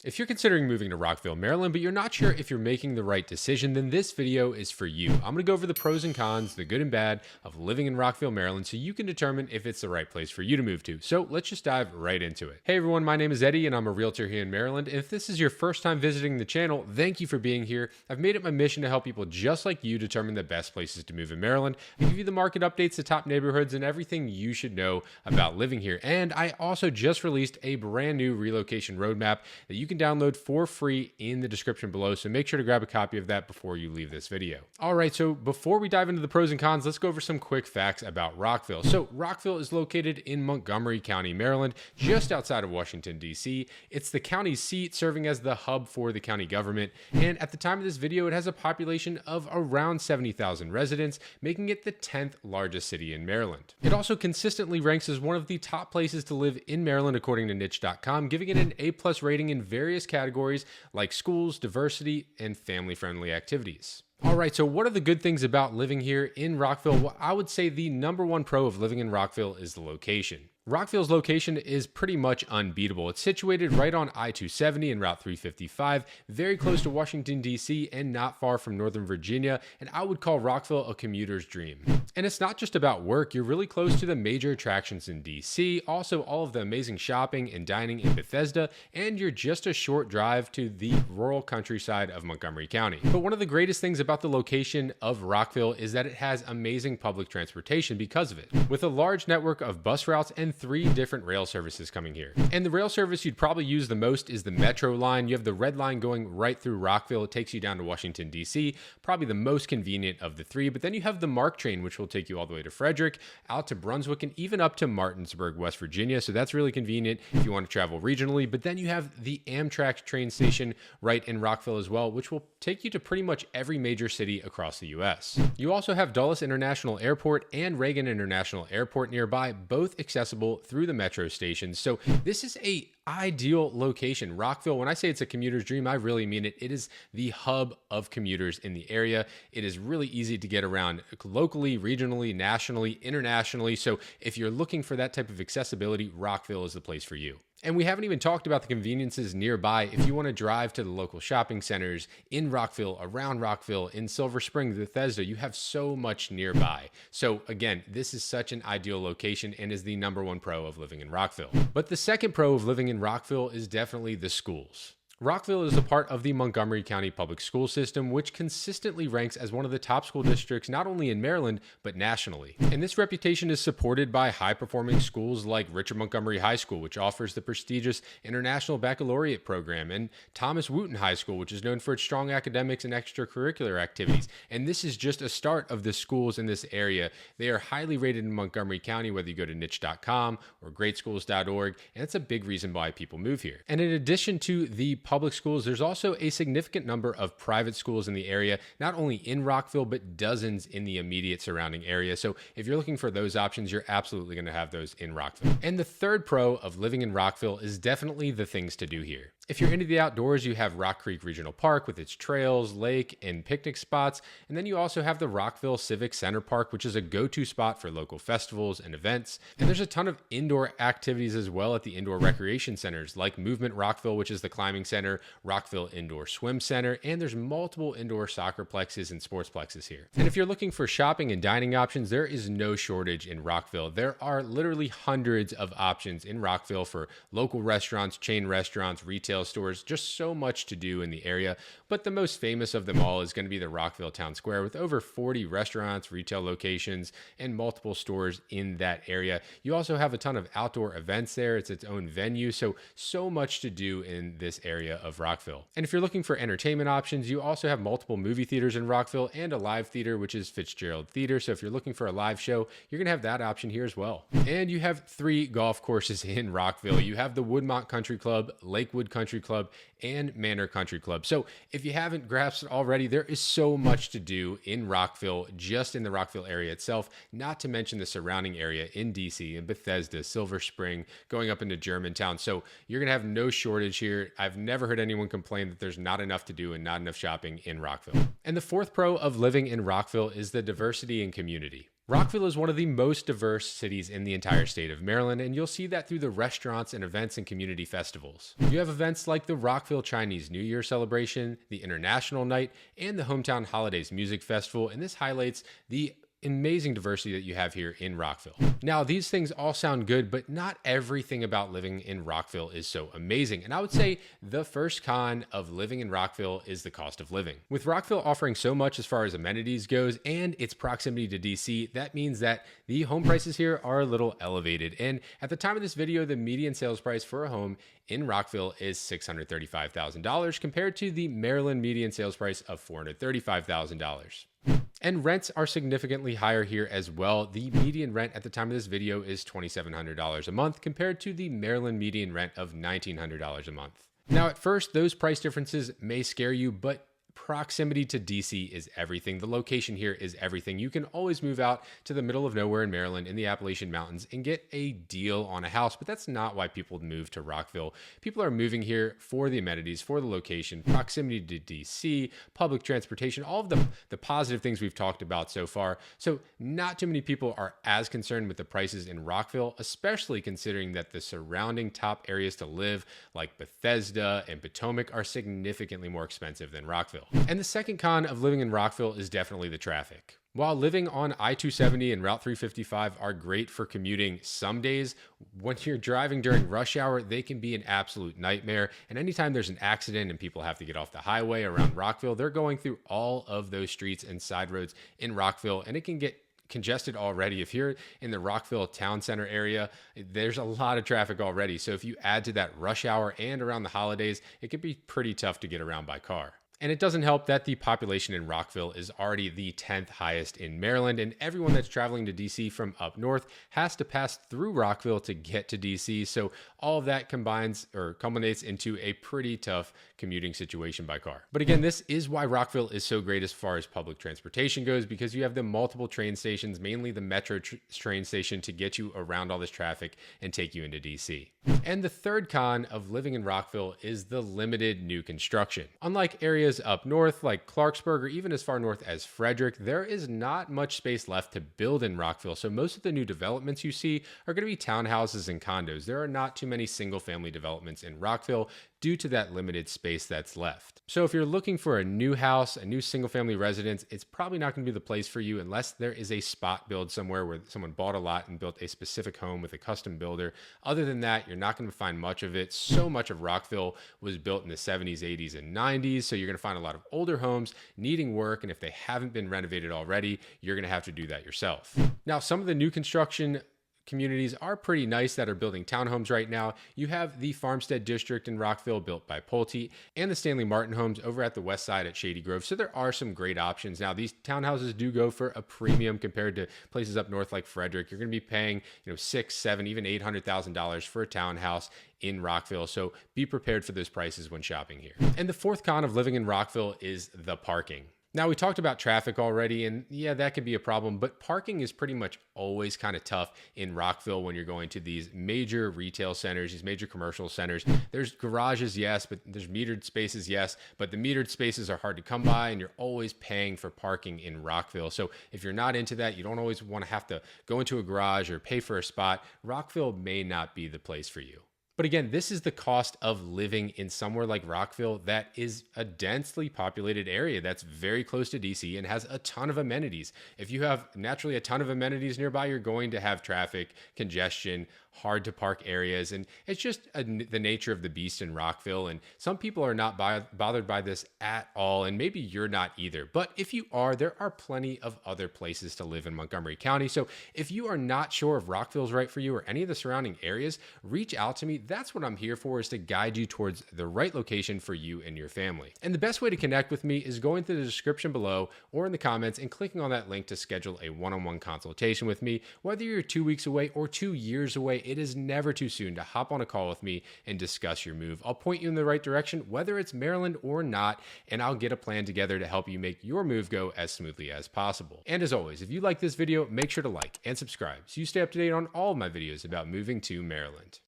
If you're considering moving to Rockville, Maryland, but you're not sure if you're making the right decision, then this video is for you. I'm going to go over the pros and cons, the good and bad of living in Rockville, Maryland, so you can determine if it's the right place for you to move to. So let's just dive right into it. Hey everyone, my name is Eddie and I'm a realtor here in Maryland. If this is your first time visiting the channel, thank you for being here. I've made it my mission to help people just like you determine the best places to move in Maryland. I give you the market updates, the top neighborhoods, and everything you should know about living here. And I also just released a brand new relocation roadmap that you can download for free in the description below, so make sure to grab a copy of that before you leave this video. All right, so before we dive into the pros and cons, let's go over some quick facts about Rockville. So Rockville is located in Montgomery County, Maryland, just outside of Washington, D.C. It's the county seat, serving as the hub for the county government, and at the time of this video, it has a population of around 70,000 residents, making it the 10th largest city in Maryland. It also consistently ranks as one of the top places to live in Maryland according to niche.com, giving it an A+ rating in various categories like schools, diversity, and family-friendly activities. All right, so what are the good things about living here in Rockville? Well, I would say the number one pro of living in Rockville is the location. Rockville's location is pretty much unbeatable. It's situated right on I-270 and Route 355, very close to Washington, D.C., and not far from Northern Virginia, and I would call Rockville a commuter's dream. And it's not just about work. You're really close to the major attractions in D.C., also all of the amazing shopping and dining in Bethesda, and you're just a short drive to the rural countryside of Montgomery County. But one of the greatest things about the location of Rockville is that it has amazing public transportation because of it, with a large network of bus routes and 3 different rail services coming here. And the rail service you'd probably use the most is the Metro line. You have the red line going right through Rockville. It takes you down to Washington, D.C., probably the most convenient of the 3. But then you have the MARC train, which will take you all the way to Frederick, out to Brunswick, and even up to Martinsburg, West Virginia. So that's really convenient if you want to travel regionally. But then you have the Amtrak train station right in Rockville as well, which will take you to pretty much every major city across the U.S. You also have Dulles International Airport and Reagan International Airport nearby, both accessible through the metro stations. So this is a ideal location. Rockville, when I say it's a commuter's dream, I really mean it. It is the hub of commuters in the area. It is really easy to get around locally, regionally, nationally, internationally. So if you're looking for that type of accessibility, Rockville is the place for you. And we haven't even talked about the conveniences nearby. If you want to drive to the local shopping centers in Rockville, around Rockville, in Silver Spring, Bethesda, you have so much nearby. So again, this is such an ideal location and is the number one pro of living in Rockville. But the second pro of living in Rockville is definitely the schools. Rockville is a part of the Montgomery County Public School System, which consistently ranks as one of the top school districts not only in Maryland, but nationally. And this reputation is supported by high-performing schools like Richard Montgomery High School, which offers the prestigious International Baccalaureate program, and Thomas Wooten High School, which is known for its strong academics and extracurricular activities. And this is just a start of the schools in this area. They are highly rated in Montgomery County, whether you go to niche.com or greatschools.org, and it's a big reason why people move here. And in addition to the public schools, there's also a significant number of private schools in the area, not only in Rockville, but dozens in the immediate surrounding area. So if you're looking for those options, you're absolutely going to have those in Rockville. And the third pro of living in Rockville is definitely the things to do here. If you're into the outdoors, you have Rock Creek Regional Park with its trails, lake, and picnic spots. And then you also have the Rockville Civic Center Park, which is a go-to spot for local festivals and events. And there's a ton of indoor activities as well at the indoor recreation centers like Movement Rockville, which is the climbing center, Rockville Indoor Swim Center, and there's multiple indoor soccer plexes and sports plexes here. And if you're looking for shopping and dining options, there is no shortage in Rockville. There are literally hundreds of options in Rockville for local restaurants, chain restaurants, retail stores, just so much to do in the area. But the most famous of them all is going to be the Rockville Town Square with over 40 restaurants, retail locations, and multiple stores in that area. You also have a ton of outdoor events there. It's its own venue. So much to do in this area of Rockville. And if you're looking for entertainment options, you also have multiple movie theaters in Rockville and a live theater, which is Fitzgerald Theater. So if you're looking for a live show, you're going to have that option here as well. And you have 3 golf courses in Rockville. You have the Woodmont Country Club, Lakewood Country Club, and Manor Country Club. So if you haven't grasped it already, there is so much to do in Rockville, just in the Rockville area itself, not to mention the surrounding area in DC and Bethesda, Silver Spring, going up into Germantown. So you're going to have no shortage here. I've never heard anyone complain that there's not enough to do and not enough shopping in Rockville. And the fourth pro of living in Rockville is the diversity and community. Rockville is one of the most diverse cities in the entire state of Maryland, and you'll see that through the restaurants and events and community festivals. You have events like the Rockville Chinese New Year celebration, the International Night, and the Hometown Holidays Music Festival, and this highlights the amazing diversity that you have here in Rockville. Now, these things all sound good, but not everything about living in Rockville is so amazing. And I would say the first con of living in Rockville is the cost of living. With Rockville offering so much as far as amenities goes and its proximity to DC, that means that the home prices here are a little elevated. And at the time of this video, the median sales price for a home in Rockville is $635,000 compared to the Maryland median sales price of $435,000. And rents are significantly higher here as well. The median rent at the time of this video is $2,700 a month compared to the Maryland median rent of $1,900 a month. Now, at first, those price differences may scare you, but proximity to DC is everything. The location here is everything. You can always move out to the middle of nowhere in Maryland in the Appalachian Mountains and get a deal on a house, but that's not why people move to Rockville. People are moving here for the amenities, for the location, proximity to DC, public transportation, all of the positive things we've talked about so far. So not too many people are as concerned with the prices in Rockville, especially considering that the surrounding top areas to live like Bethesda and Potomac are significantly more expensive than Rockville. And the second con of living in Rockville is definitely the traffic. While living on I-270 and Route 355 are great for commuting some days, when you're driving during rush hour, they can be an absolute nightmare. And anytime there's an accident and people have to get off the highway around Rockville, they're going through all of those streets and side roads in Rockville, and it can get congested already. If you're in the Rockville town center area, there's a lot of traffic already. So if you add to that rush hour and around the holidays, it can be pretty tough to get around by car. And it doesn't help that the population in Rockville is already the 10th highest in Maryland, and everyone that's traveling to DC from up north has to pass through Rockville to get to DC. So all of that combines or culminates into a pretty tough commuting situation by car. But again, this is why Rockville is so great as far as public transportation goes, because you have the multiple train stations, mainly the Metro train station, to get you around all this traffic and take you into DC. And the third con of living in Rockville is the limited new construction. Unlike areas up north like Clarksburg or even as far north as Frederick, there is not much space left to build in Rockville. So most of the new developments you see are going to be townhouses and condos. There are not too many single family developments in Rockville due to that limited space that's left. So if you're looking for a new house, a new single family residence, it's probably not going to be the place for you unless there is a spot build somewhere where someone bought a lot and built a specific home with a custom builder. Other than that, you're not going to find much of it. So much of Rockville was built in the 70s, 80s, and 90s. So you're going to find a lot of older homes needing work. And if they haven't been renovated already, you're going to have to do that yourself. Now, some of the new construction communities are pretty nice that are building townhomes right now. You have the Farmstead District in Rockville built by Pulte and the Stanley Martin homes over at the west side at Shady Grove. So there are some great options. Now, these townhouses do go for a premium compared to places up north like Frederick. You're going to be paying, $600,000, $700,000, even $800,000 for a townhouse in Rockville. So be prepared for those prices when shopping here. And the fourth con of living in Rockville is the parking. Now, we talked about traffic already, and yeah, that can be a problem, but parking is pretty much always kind of tough in Rockville when you're going to these major retail centers, these major commercial centers. There's garages, yes, but there's metered spaces, yes, but the metered spaces are hard to come by, and you're always paying for parking in Rockville. So if you're not into that, you don't always want to have to go into a garage or pay for a spot, Rockville may not be the place for you. But again, this is the cost of living in somewhere like Rockville that is a densely populated area that's very close to DC and has a ton of amenities. If you have naturally a ton of amenities nearby, you're going to have traffic, congestion, hard to park areas, and it's just the nature of the beast in Rockville. And some people are not bothered by this at all, and maybe you're not either. But if you are, there are plenty of other places to live in Montgomery County. So if you are not sure if Rockville's right for you or any of the surrounding areas, reach out to me. That's what I'm here for, is to guide you towards the right location for you and your family. And the best way to connect with me is going to the description below or in the comments and clicking on that link to schedule a one-on-one consultation with me. Whether you're 2 weeks away or 2 years away, it is never too soon to hop on a call with me and discuss your move. I'll point you in the right direction, whether it's Maryland or not, and I'll get a plan together to help you make your move go as smoothly as possible. And as always, if you like this video, make sure to like and subscribe so you stay up to date on all of my videos about moving to Maryland.